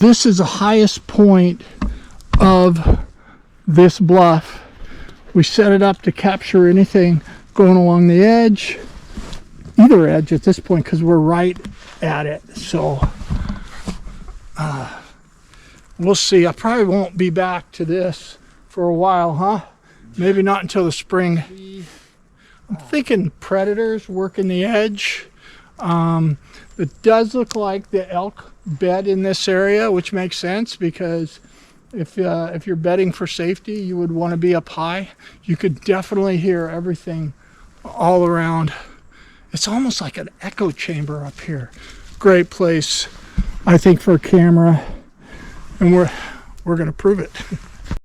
This is the highest point of this bluff. We set it up to capture anything going along the edge, either edge at this point, because we're right at it. So we'll see. I probably won't be back to this for a while, huh? Maybe not until the spring. I'm thinking predators working the edge. It does look like the elk bed in this area, which makes sense because if you're bedding for safety, you would want to be up high. You could definitely hear everything all around. It's almost like an echo chamber up here. Great place, I think, for a camera, and we're going to prove it.